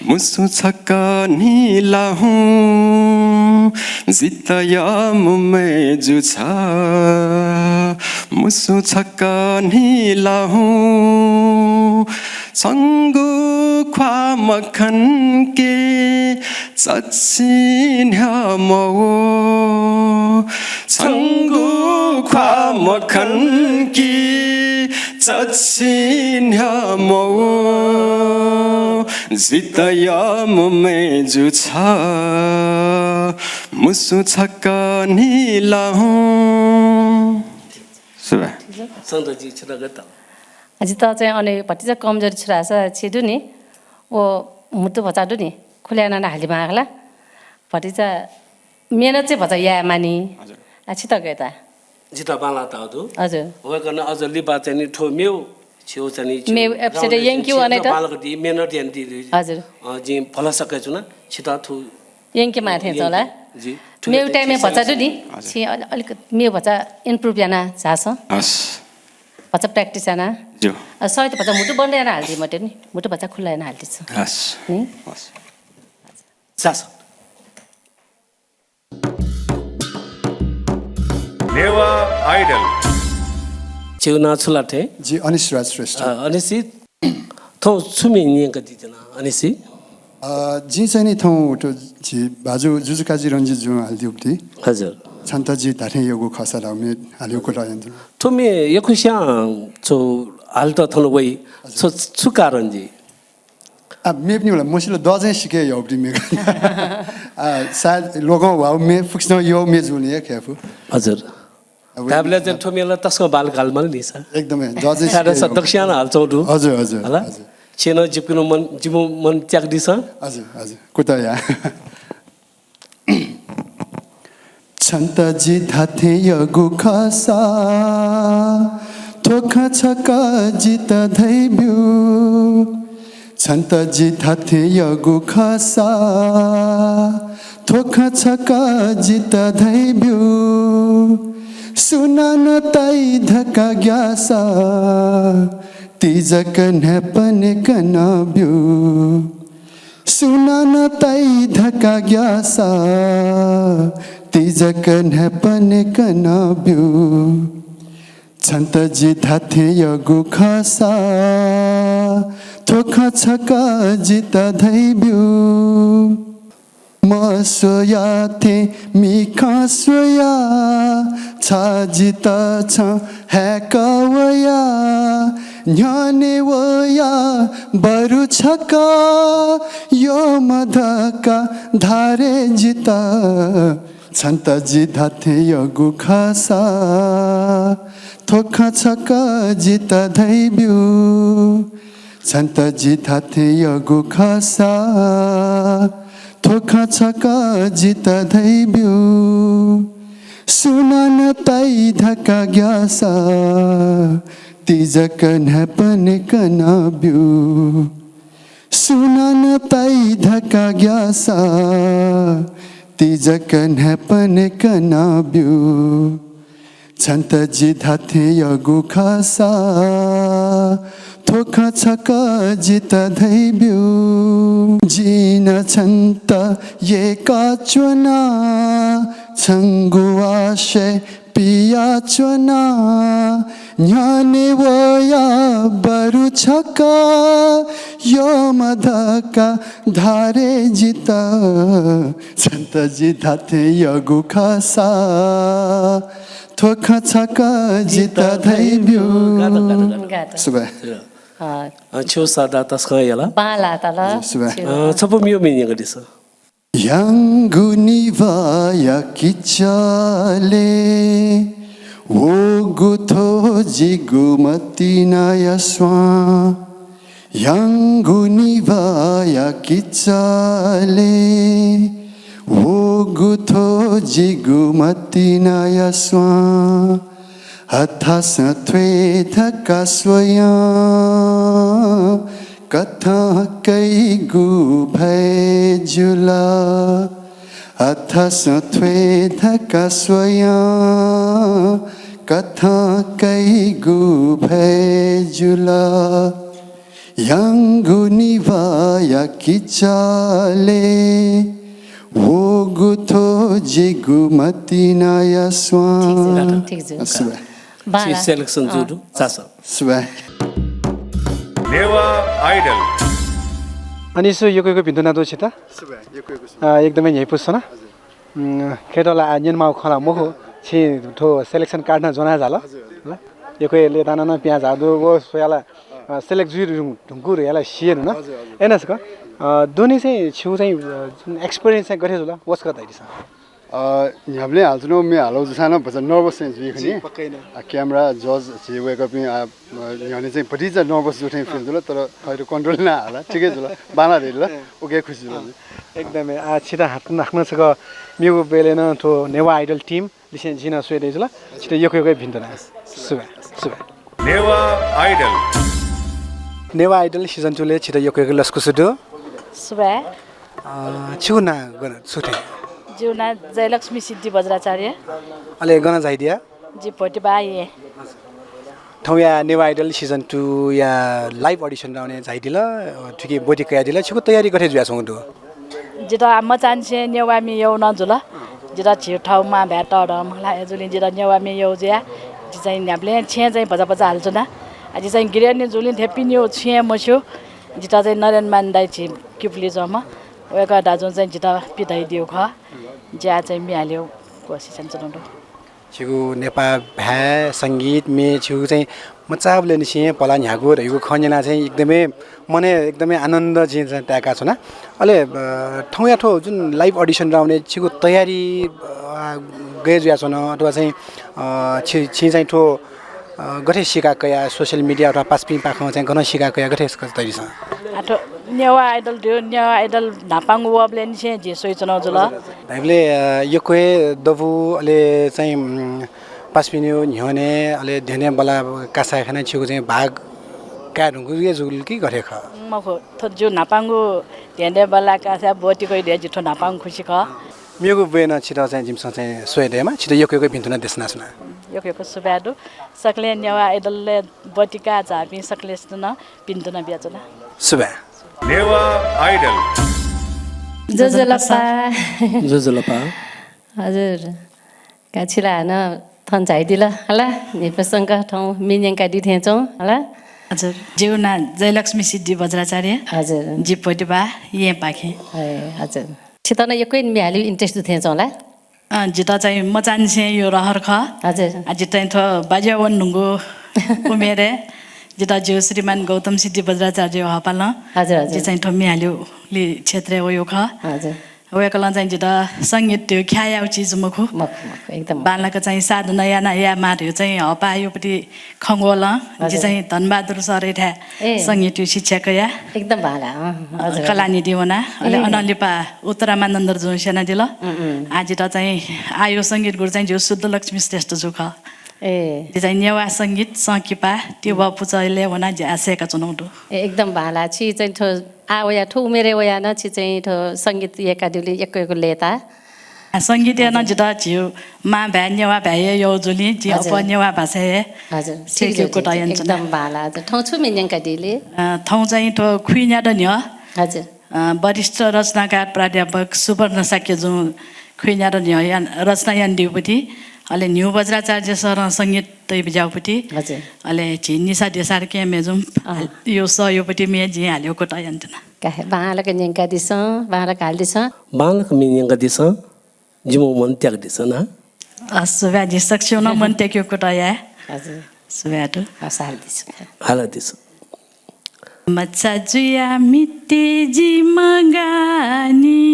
मुसु छक्का नीला हूँ जितया मुमे जुछा मुसु छक्का नीला हूँ संगु ख्वा मखन के चच्छिन मो संगु ख्वा मखन की चच्छिन मो जितया मुमे जुछा मुसु छक्का नीला हूँ सुबह सन्तजी छिटो गर्दा अझै त चाहिँ अनि भतिजा कमजोरी छोरा छ छिटो नि ओ मुटु भचाडु नि खुल्याना हाली मागला भतिजा मेहनत चाहिँ भचा या मानी छिटो गएता जिता बाला तादु हजुर वगन अझ लिबा चाहिँ नि ठो मेउ छेउ चाहिँ नि मेउ एप्सेट यङ्क्यु अने त बालक दि मेहनत यान दि हजुर जि फल सके छु न छिटा थु यङ्क्यु माथे चला जी मेउ टाइममा भचाडु नि छि अलिक मेउ भचा इम्प्रुभ याना जाछ हस् भचा प्र्याक्टिस याना जो सही त भचा मुटु बन्द याना हाल्दि मटे नि मुटु भचा खुल्ला याना हाल्दि छु हस् नि हस् सास नेवा आइडल छेउ नाचुला थे जी अनिश राज श्रेष्ठ अनिसी थौ सुमि नियंक दिजना अनिसी जी चाहिँ नि थौ तो जी बाजु जुजुकाजी रञ्जित जु हाल्दिउप्ति हजुर छन्तजी धाथे योगु खसा लाउने हालिउको रायन्द थुमे यखुस्या छो हालत थन वइ छो छुकारन्जी मेप्नी होला मसिलो दजै सिके योप्ति मे सायद लोगो वाउ मे फुक्स्नो यो मे जुने खेफु हजुर ताबले चाहिँ थुमेला तस्को बाल कालमा नि छ एकदमै दजै सारा दक्षिण हाल्छौ दु हजुर हजुर होला छेन जिप्किनु मन जिमु मन त्याग दिस हजुर हजुर कुतया छन्तजी धाथे यगु खसा थोखा छका जित धैब्यु छन्तजी धाथे यगु खसा थोखा छका जित धैब्यु सुनन तै धका ग्यासा तिजक नेपन कनाब्यु सुनन तै धका ग्यासा तिजक नेपन कनाब्यु छन्तजी धाथे यगु खसा थोखा छका जित धैब्यु म सोया थे मिखा सोया छा जित छ हैकवया न्याने वया बरु छका यो मधका धारे जिता छन्तजी धाथे यगु खसा थोखा छका जित धैब्यु छन्तजी धाथे यगु खसा थोखा छका जित धैब्यु सुनन तै धका ग्यासा तिजक नेपन कनाब्यु सुनन तै धका ग्यासा तिजक नेपन कनाब्यु छन्तजी धाथे यगु खसा थोखा छका जित धैब्यु जिन छन्त ये काचुना छङ्गुवाशे पिया चुना न्याने वया बरु छका यो मधका धारे जिता छन्तजी धाथे यगु खसा थोखा छका जिता धैब्यु सुबह छेउ सादा तस्का यला पाला तला छपु मियो mini गदिस Yanguniva yakichale Ogutho jigumatina yaswa Yanguniva yakichale Ogutho jigumatina yaswa Athasa thaka swaya कथा कई गु भैजुला अथ सत्वे धका स्वया कथा कै गु भेजुला यांगु निवाया किचाले वो गुथो जिगु मतिनाया स्वान ठीक छ छि सेलेक्सन जुडु चास सुबे नेवा आइडल अनि सो यो कोही भिन्द नादो छिता एकदमै यही पुछ न केटला आन्यन माउ खला मोहो छि ठो सेलेक्सन कार्ड न जना जाला ल यो कोही ले दाना न प्याज हादो वो सोयाला सेलेक्ट जुर ढुंगु याला सिएन न एनस क दोनी चाहिँ छिउ चाहिँ एक्सपिरियन्स चाहिँ गरे होला वस कता दिस हामीले हाल्छौँ मे हालौ जसाना भन्छ नर्भस सेन्स बिखनि क्यामेरा जज छिवेको पनि यहाँ चाहिँ पटी चाहिँ नर्भस जुठै फिल जुल तर खैर कन्ट्रोल न हाला ठिकै जुल बाना दिल ओके खुसी जुल एकदमै आ छिटा हात नाख्न सक मेगु बेलेन थो नेवा आइडल टिम लिसन जिना सोइदे जुल छिटा योकै भिन्द न सुबे Newa idol Newa Idol season 2 ले छिटा योकै लस्कु सुदो सुबे छुना गन सुटे जीवना जयलक्ष्मी सिद्धि बज्राचार्य अले गन जाइदिया जी पोटिबाए ठौया नेवा आइडल सिजन 2 या लाइभ अडिसन राउने जाइदिल ठिकै बोटी कया दिल छिको तयारी गरे जुया छौ दु जिता म चान्से नेवामी यौ न जुल जिता छि ठाउँमा भेट र मलाई जुलि जिता नेवामी यौ ज्या जि चाहिँ न्याप्ले छे चाहिँ बजा हाल्छु न आज चाहिँ गिरेनी जुलि थेपिन्यो छे मस्यो जिता चाहिँ नरेन मान्दाइ छि किपली जमा वेका दाजु चाहिँ जिता पिदाइ दियो ख ज्या चाहिँ मिहाल्यो कोसिस चलाउँदो छिगु नेपा भ्या संगीत मे छिगु चाहिँ मचाबले निसे पला न्यागु रहेको खन्जना चाहिँ एकदमै मने एकदमै आनन्द चाहिँ त्याका छ न अले ठौया ठो जुन लाइभ अडिसन राउने छिगु तयारी गए जुया छ न अथवा चाहिँ छि चाहिँ ठो गठे सिका कया सोशल मिडिया अथवा पासपिङ पाखमा चाहिँ गन सिका कया गठे तयारी छ आठो नेवा आइडल दियो नेवा आइडल नापाङ वबले निसे जे सोइ चनाउ जुल दाइले यो कोइ दबु अले चाहिँ पासपिन्यो न्ह्यने अले धेने बला कासा खाना छिगु चाहिँ भाग का ढुंगु ये जुल की गरे ख मखो थ जो नापाङु धेने बला कासा बोटी कोइ दे जिठो नापाङ खुसी ख मेगु बेना छिटा चाहिँ जिमसँग चाहिँ सोइदेमा छिटा यो कोइ भिन्थुना देशना सुना यो सुबादु सकले नेवा आइडलले बोटिका झापी सकले सुन पिन्थुना बियाचना सुबा नेवा आइडल जोजलपा हजुर काछिला न थन झाइदिला हला नेपसंग ठाउँ मिन्यङका दिथेछौँ हला हजुर जेउना जयलक्ष्मी सिद्धि बज्राचार्य हजुर जिपोटिबा ये पाखे हजुर छितन यकै मिहाली इन्ट्रेस्ट दिथेछौँ होला जिता चाहिँ म चान्से यो रहर ख हजुर जिता थो बाजेवन ढुङ्गो उमेरे जिता जो श्रीमान गौतम सिद्धि बज्राचार्य हपाल हजुर हजुर चाहिँ थो मिहाल्यो ले क्षेत्र यो ख हजुर वेकल चाहिँ जिता संगीत त्यो ख्याया चिज मुखु एकदम बालक चाहिँ साधु नयाँ नयाँ मार्यो चाहिँ हपा योपट्टि खङ्गोल जे चाहिँ धनबहादुर सर एठा संगीत शिक्षा कया एकदम भाला कलानी दिवना अहिले अनलिपा उत्तरामानन्द जो सेना दिल आज त चाहिँ आयो संगीत गुरु चाहिँ जो शुद्ध लक्ष्मी श्रेष्ठ जुख त्यो चाहिँ नेवा संगीत सकिपा त्यो बापुचले वना ज्यासेका चुनौटो एकदम भाला छि चाहिँ थो आवया ठो उमेरे वया न छि चाहिँ थो संगीत एकाडुली एकैको लेता संगीत न जिता छियो मा भ्या नेवा भ्या यो जुली जि अप नेवा भाषा हजुर सिकेको टाइन एकदम भाला ठाउँ छु मिन्यङका दिले ठाउँ चाहिँ थो खुइन्या द न्य हजुर वरिष्ठ रचनाकार प्राध्यापक सुवर्ण साक्य जो खुइन्या द न्य रचना यान दिउपति अहिले न्यू बज्राचार्य सर संगीत तै बिजाउपति हजुर अहिले झिन्निसा देसार के मेजुम यो स योपति मे जि हाल्यो कोटा यन्तना काहे बालक न्यङका दिस बालक हाल्दिस बालक मिन्यङका दिस जिमो मन त्याग दिस न सुव्या जि सक्छौ न मन त्याग्यो कोटा या हजुर सुव्या त असाल दिस हाला दिस मच्छा जुया मिट्टे जी मगानी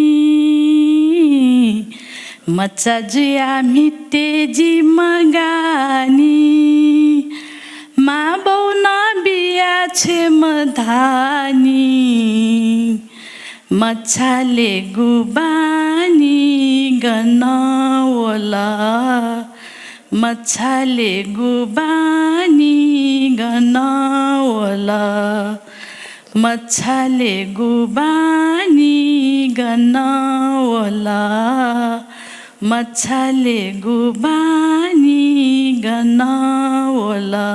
मच्छा जुया मिट्टे जी मगानी मा बौना बिया छे मधानी मच्छाले गुबानी गनावला मच्छाले गुबानी गनावला मच्छाले गुबानी गनावला मच्छाले गुबानी गना वला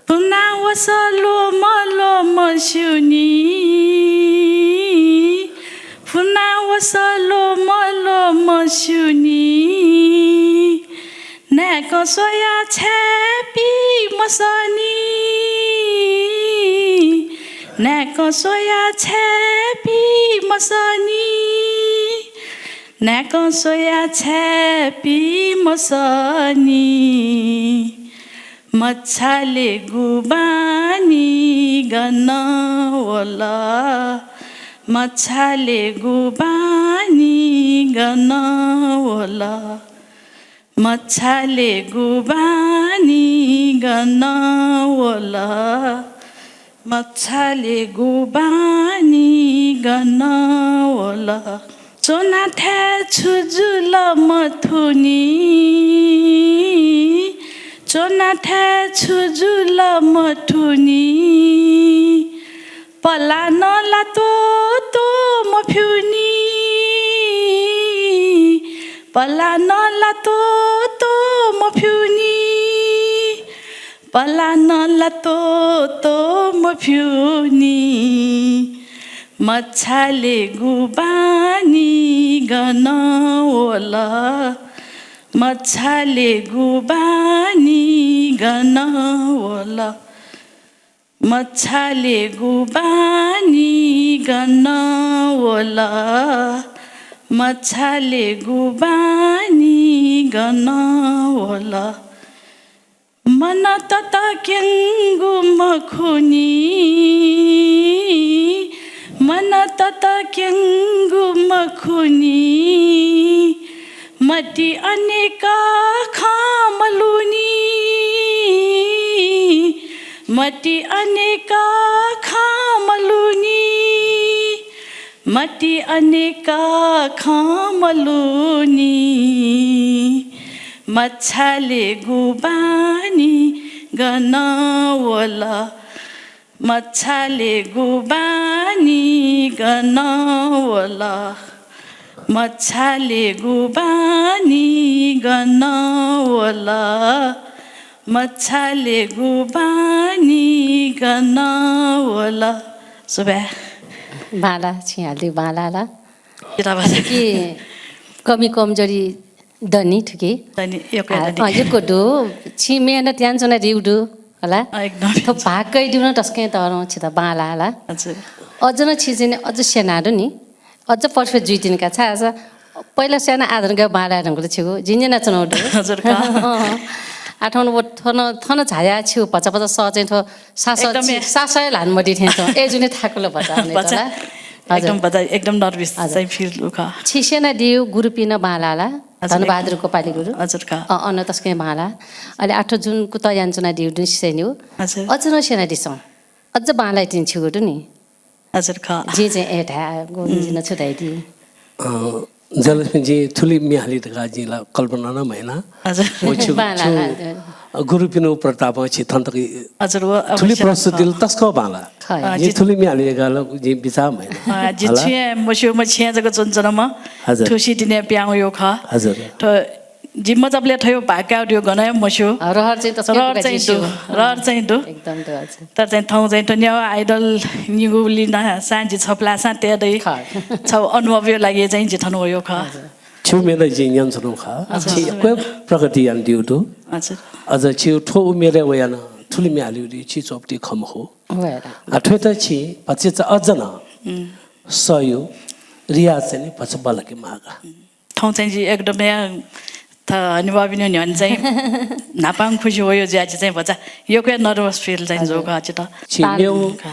पुना वसलो मलो मसुनी पुना वसलो मलो मसुनी नेको सोया छेपी मसनी नेको सोया छेपी मसनी नेको सोया छेपी मसनी मच्छाले गुबानी गना वला मच्छाले गुबानी गना वला मच्छाले गुबानी गना वला मच्छाले गुबानी गना वला चोना थे छुजुल मथुनी चोना थे छुजुल मथुनी पला नला तो मफ्युनी पला नला तो मफ्युनी पला नला तो मफ्युनी मच्छाले गुबानी गना वला मच्छाले गुबानी गना वला मच्छाले गुबानी गना वला मच्छाले गुबानी गना वला मन तत क्याङ्गु मखुनी मन तत क्याङ्गु मखुनी मटी अनेका खामलुनी मटी अनेका खामलुनी मटी अनेका खामलुनी मच्छाले गुबानी गना वला मच्छाले गुबानी गना वला मच्छाले गुबानी गना वला मच्छाले गुबानी गना वला सुबह बाला छिहाल्दै बालाला कि कमी कमजोरी दनी ठुकी यो डो छि मेहनत यान्चना रिउडु होला एकदम थो भाकै दिउन टस्कै तरौँ छि त बाला होला अझ न छिजिने अझ सेनाहरू नि अझ पर्फेक्ट जुइदिनका छ आज पहिला साना आधारका बालाहरूको छेउ झिन्जेना चुनाउडु हजुर आठाउनु थन झाया छु पचा पचा सचे थो सासय लान मडी थे त ए जुने थाकुलो बचा एकदम बजा एकदम नर्भस चाहिँ फिल लुका छिसेना दिउ गुरुपिन बालाला धनबहादुरको पाली गुरु हजुर का अन तस्कै बाला अहिले 8 जुनको त यान्चना दिउ दुन सिसेन्यु अझ न सेना दिसौ अझ बालाई तिन छु गुरु नि हजुर का जे चाहिँ एठा गोजिन छुटाइदि जलक्ष्मी जी थुली मिहाली दगा जिला कल्पना न मैना हजुर गुरुपिनो प्रताप छि थन्तकी हजुर थुली प्रस्तुति तस्को बाला ये थुली मिहाली गाल जी बिचा मैना जी छिए मस्यो म छिए जको चुनचनमा थुसी दिने प्याउ यो ख हजुर त जिम्मा जबले थयो भाका दियो गनाय मस्यो रहर चाहिँ तस्को रहर चाहिँ दु एकदम दु हजुर तर चाहिँ ठाउँ चाहिँ त न्याउ आइडल निगुली न साँझी छप्ला साते दै छ अनुभव यो लागि चाहिँ जिथन हो यो ख छु मेरो जिन्यान छनु ख छि को प्रगति यान दिउ दु हजुर अझ छि ठो मेरो वयान थुली मिहाली रि छि चोपटी खम हो अठो त छि पछि अझ न सयो रिया चाहिँ पछि बलके मागा ठाउँ चाहिँ जी एकदमै त अनुभव नि चाहिँ नापाङ खुसी हो यो ज्याची चाहिँ बच्चा यो के नर्भस फिल चाहिँ जो गा छ त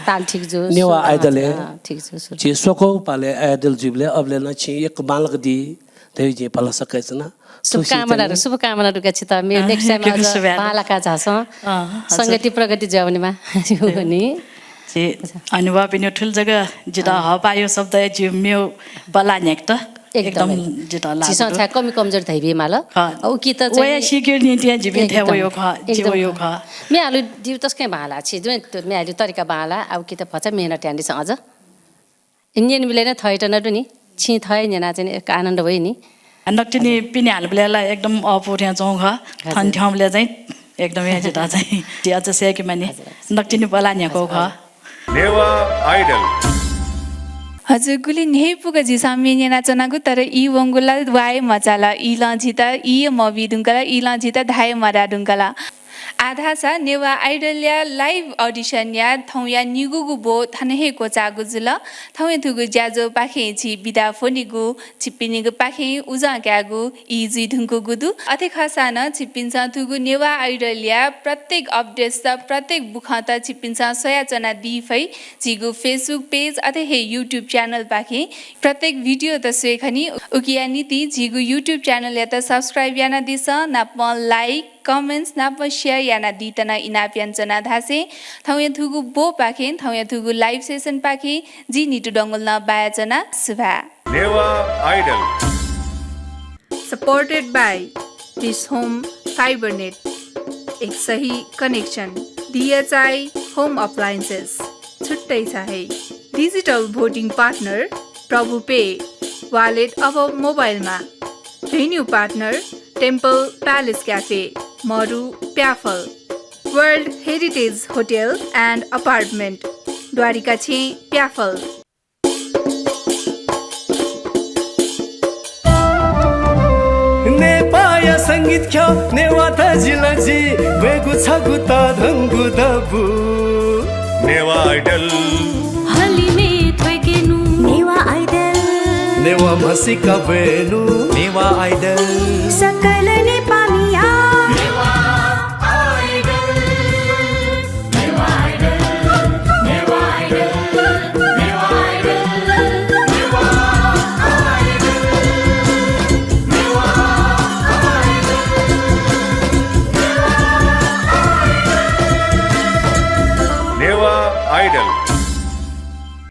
ताल ठीक जो नेवा आइदले ठीक जो छि सोको पाले आइदल जुबले अबले न छि एक बालक दि देवी जी पल सकै छ न शुभकामना रुका छ त मेरो नेक्स्ट टाइम बालका झास संगति प्रगति जाउनेमा हो नि जे अनुभव पनि ठुल जग्गा जिता ह पायो शब्द जे मेरो बला नेक त एकदम जिता ला छिसा छ कमी कमजोर धैबे माल औ कि त चाहिँ सिक्यो नि त्यहाँ जिबे थियो यो ख जियो यो ख मे आलु दिउ तस्कै बाला छि जुन मे आलु तरिका बाला औ कि त फचा मेहनत यान्डी छ अझ इन्डियन मिलेन थैटन नि छि थै नेना चाहिँ एक आनन्द भयो नि नक्टिनी पिने हाल्बेला एकदम अपुर्या जाउँ ख थन ठाउँले चाहिँ एकदम यहाँ जिता चाहिँ जे अझ सेकी माने नक्टिनी बलान्याको ख नेवा आइडल हजुर गुली नेही पुगा जी सामिने नाचनागु तर ई वंगुला वाय मचाला ई लजिता ई मबी दुंगला ई लजिता धाय मरा दुंगला आधा सा नेवा आइडल या लाइभ अडिसन या थौया निगुगु बो थनहे को चागु जुल थौया थुगु ज्याजो पाखे छि बिदा फोनिगु छिपिनिगु पाखे उजा ग्यागु ई जी ढुंगु गुदु अथे खसान छिपिन्छ थुगु नेवा आइडल या प्रत्येक अपडेट स प्रत्येक बुखत छिपिन्छ सयाचना दिफै जिगु फेसबुक पेज अथे हे युट्युब च्यानल पाखे प्रत्येक भिडियो त सेखनी उकिया नीति जिगु युट्युब च्यानल या त सब्स्क्राइब याना दिस नाप लाइक कमेन्ट्स नाप शेयर याना दितना इनाप्याञ्चना धासे थौया थुगु बो पाखे थौया थुगु लाइभ सेसन पाखे जी निटु डंगल न बायाचना सुभा Newa idol supported by this home fiber net एक सही कनेक्सन DHI होम अप्लायन्सेस छुट्टै छ है digital voting partner Prabhu pay wallet अब मोबाइलमा venue partner temple palace cafe Maru प्याफल world heritage hotel and apartment Dwarika छे प्याफल नेपाया संगीत ख्या नेवाता जिलाजी वेगु छगु त धंगु दबु नेवा आइडल हलिमे थ्वेकेनु नेवा आइडल नेवा मसिका बेनु नेवा आइडल सकल